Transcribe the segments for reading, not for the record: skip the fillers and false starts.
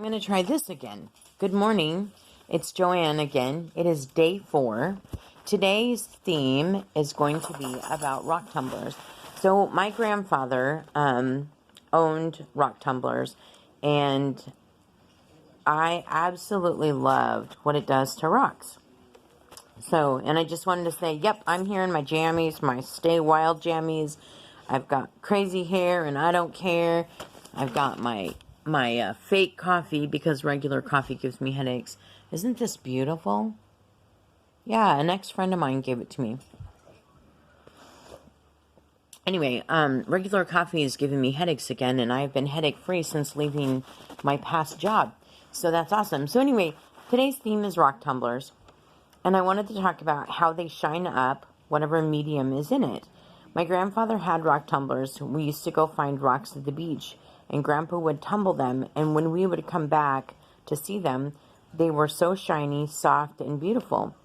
I'm going to try this again. Good morning. It's Joanne again. It is day 4. Today's theme is going to be about rock tumblers. So my grandfather owned rock tumblers, and I absolutely loved what it does to rocks. So, and I just wanted to say, yep, I'm here in my jammies, my Stay Wild jammies. I've got crazy hair and I don't care. I've got my fake coffee because regular coffee gives me headaches. Isn't this beautiful? Yeah, an ex-friend of mine gave it to me. Anyway, regular coffee is giving me headaches again, and I've been headache-free since leaving my past job. So that's awesome. So anyway, today's theme is rock tumblers. And I wanted to talk about how they shine up whatever medium is in it. My grandfather had rock tumblers. We used to go find rocks at the beach, and Grandpa would tumble them, and when we would come back to see them, they were so shiny, soft, and beautiful.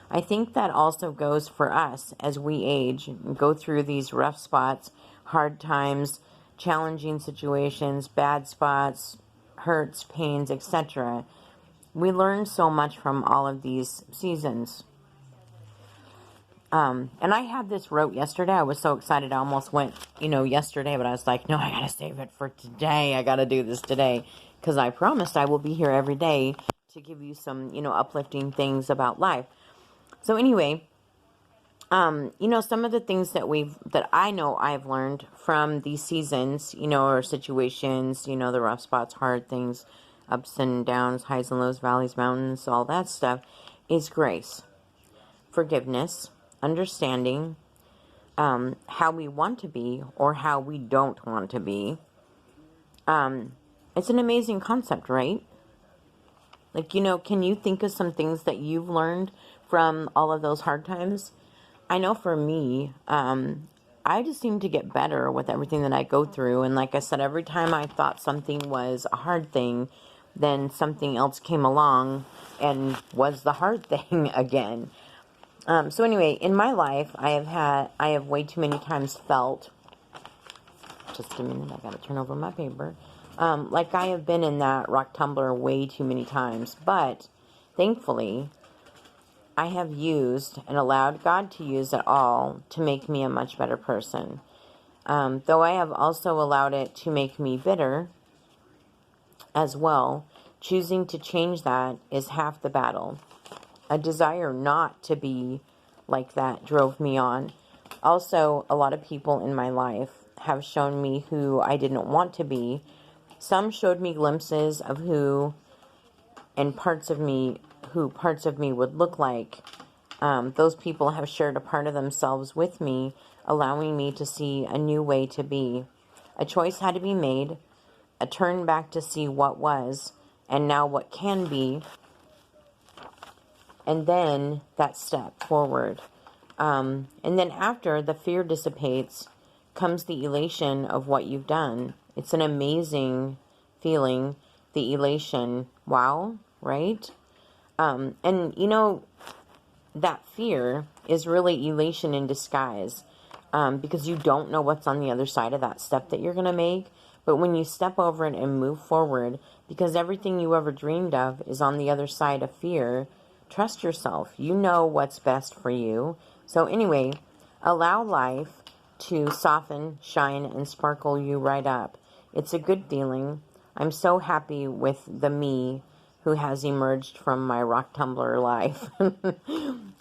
I think that also goes for us as we age and go through these rough spots, hard times, challenging situations, bad spots, hurts, pains, etc. We learn so much from all of these seasons. And I had this wrote yesterday. I was so excited. I almost went, yesterday, but I was like, no, I got to save it for today. I got to do this today because I promised I will be here every day to give you some, uplifting things about life. So anyway, some of the things that I know I've learned from these seasons, or situations, the rough spots, hard things, ups and downs, highs and lows, valleys, mountains, all that stuff, is grace, forgiveness, understanding, how we want to be or how we don't want to be. It's an amazing concept, right? Like, can you think of some things that you've learned from all of those hard times? I know for me, I just seem to get better with everything that I go through. And like I said, every time I thought something was a hard thing, then something else came along and was the hard thing again. So anyway, in my life, I have way too many times felt, just a minute, I gotta turn over my paper, like I have been in that rock tumbler way too many times, but thankfully, I have used and allowed God to use it all to make me a much better person. Though I have also allowed it to make me bitter as well. Choosing to change that is half the battle. A desire not to be like that drove me on. Also, a lot of people in my life have shown me who I didn't want to be. Some showed me glimpses of who parts of me would look like. Those people have shared a part of themselves with me, allowing me to see a new way to be. A choice had to be made, a turn back to see what was, and now what can be, and then that step forward. And then after the fear dissipates, comes the elation of what you've done. It's an amazing feeling, the elation. Wow, right? And that fear is really elation in disguise, because you don't know what's on the other side of that step that you're going to make. But when you step over it and move forward, because everything you ever dreamed of is on the other side of fear, trust yourself. You know what's best for you. So anyway, allow life to soften, shine, and sparkle you right up. It's a good feeling. I'm so happy with the me who has emerged from my rock tumbler life.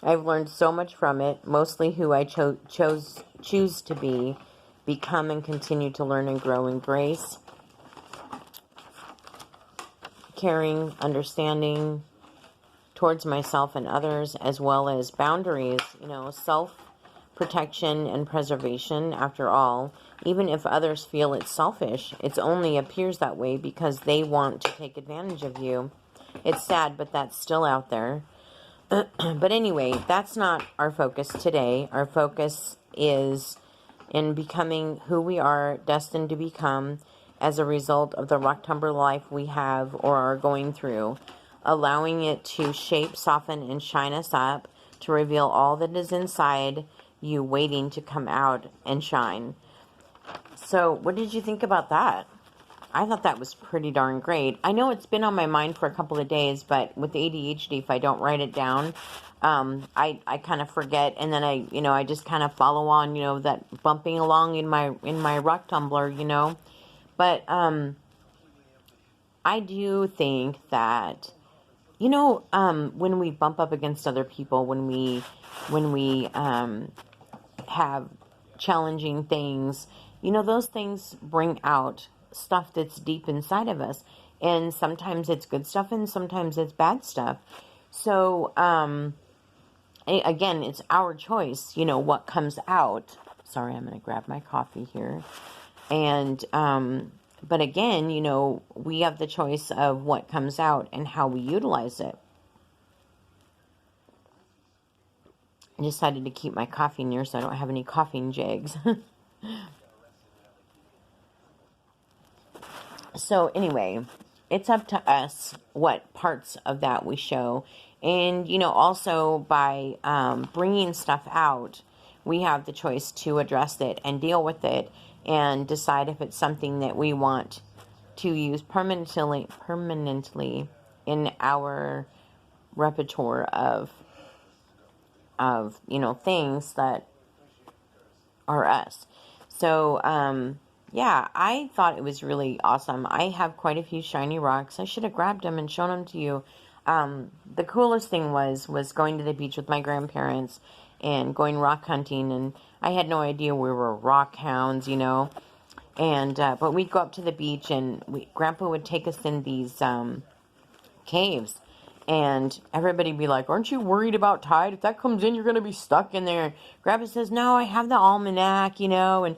I've learned so much from it, mostly who I choose to be, become, and continue to learn and grow in grace, caring, understanding towards myself and others, as well as boundaries, self-protection and preservation. After all, even if others feel it's selfish, it only appears that way because they want to take advantage of you. It's sad, but that's still out there. But anyway, that's not our focus today. Our focus is in becoming who we are destined to become as a result of the rock tumbler life we have or are going through, allowing it to shape, soften, and shine us up to reveal all that is inside you waiting to come out and shine. So what did you think about that? I thought that was pretty darn great. I know it's been on my mind for a couple of days, but with the ADHD, if I don't write it down, I kind of forget, and then I just kind of follow on, that bumping along in my rock tumbler, But I do think that, when we bump up against other people, when we have challenging things, those things bring out stuff that's deep inside of us. And sometimes it's good stuff and sometimes it's bad stuff. So, again, it's our choice, what comes out. Sorry, I'm going to grab my coffee here. And, but again, we have the choice of what comes out and how we utilize it. I decided to keep my coffee near so I don't have any coughing jigs. So anyway, it's up to us what parts of that we show. And, also by bringing stuff out, we have the choice to address it and deal with it and decide if it's something that we want to use permanently in our repertoire of things that are us. So yeah, I thought it was really awesome. I have quite a few shiny rocks. I should have grabbed them and shown them to you. The coolest thing was going to the beach with my grandparents and going rock hunting, and I had no idea we were rock hounds, and but we'd go up to the beach, and Grandpa would take us in these caves, and everybody would be like, aren't you worried about tide? If that comes in, you're going to be stuck in there. Grandpa says, no, I have the almanac, and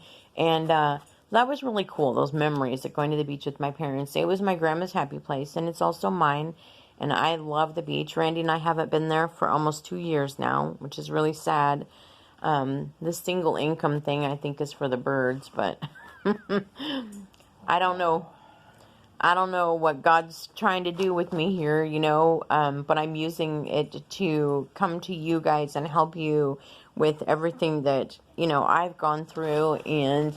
that was really cool, those memories of going to the beach with my parents. It was my grandma's happy place, and it's also mine, and I love the beach. Randy and I haven't been there for almost 2 years now, which is really sad. This single income thing, I think, is for the birds, but I don't know. I don't know what God's trying to do with me here, but I'm using it to come to you guys and help you with everything that, I've gone through, and,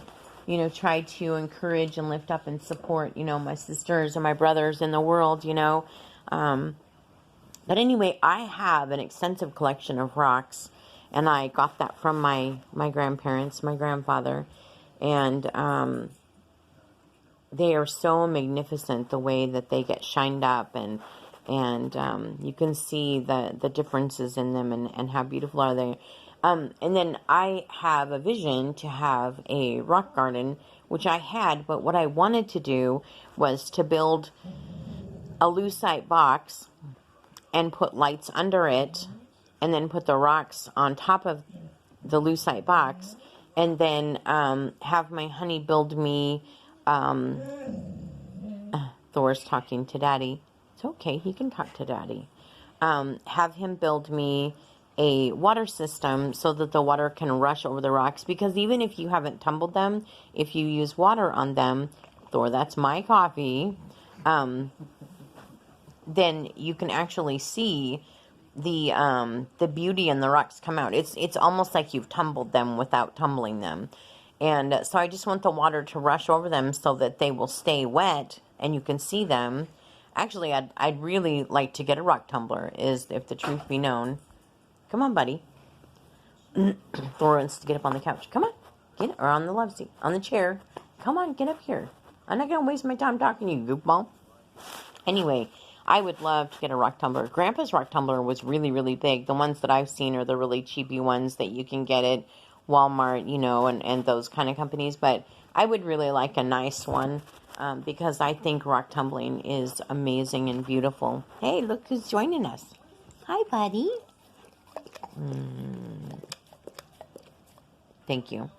try to encourage and lift up and support, my sisters and my brothers in the world, But anyway, I have an extensive collection of rocks, and I got that from my grandparents, my grandfather, and they are so magnificent the way that they get shined up, and you can see the differences in them and how beautiful are they. And then I have a vision to have a rock garden, which I had, but what I wanted to do was to build a lucite box and put lights under it, and then put the rocks on top of the lucite box, and then have my honey build me, Thor's talking to Daddy. It's okay, he can talk to Daddy. Have him build me a water system so that the water can rush over the rocks, because even if you haven't tumbled them, if you use water on them, Thor, that's my coffee, then you can actually see the beauty in the rocks come out. It's almost like you've tumbled them without tumbling them. And so I just want the water to rush over them so that they will stay wet and you can see them. Actually, I'd really like to get a rock tumbler, is if the truth be known. Come on, buddy. Thor wants to get up on the couch. Come on. Or on the love seat. On the chair. Come on, get up here. I'm not going to waste my time talking to you, goofball. Anyway, I would love to get a rock tumbler. Grandpa's rock tumbler was really, really big. The ones that I've seen are the really cheapy ones that you can get at Walmart, and those kind of companies. But I would really like a nice one because I think rock tumbling is amazing and beautiful. Hey, look who's joining us. Hi, buddy. Thank you.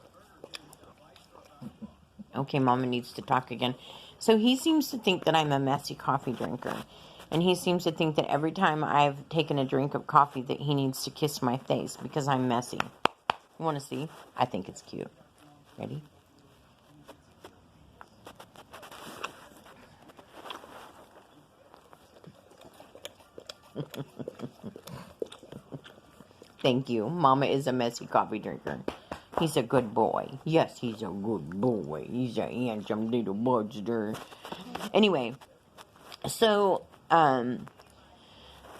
Okay, Mama needs to talk again. So he seems to think that I'm a messy coffee drinker. And he seems to think that every time I've taken a drink of coffee that he needs to kiss my face because I'm messy. You want to see? I think it's cute. Ready? Thank you. Mama is a messy coffee drinker. He's a good boy. Yes, he's a good boy. He's a handsome little monster. Anyway, so,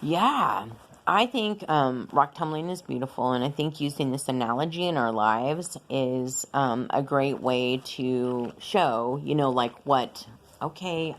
yeah, I think rock tumbling is beautiful, and I think using this analogy in our lives is a great way to show, like what, okay,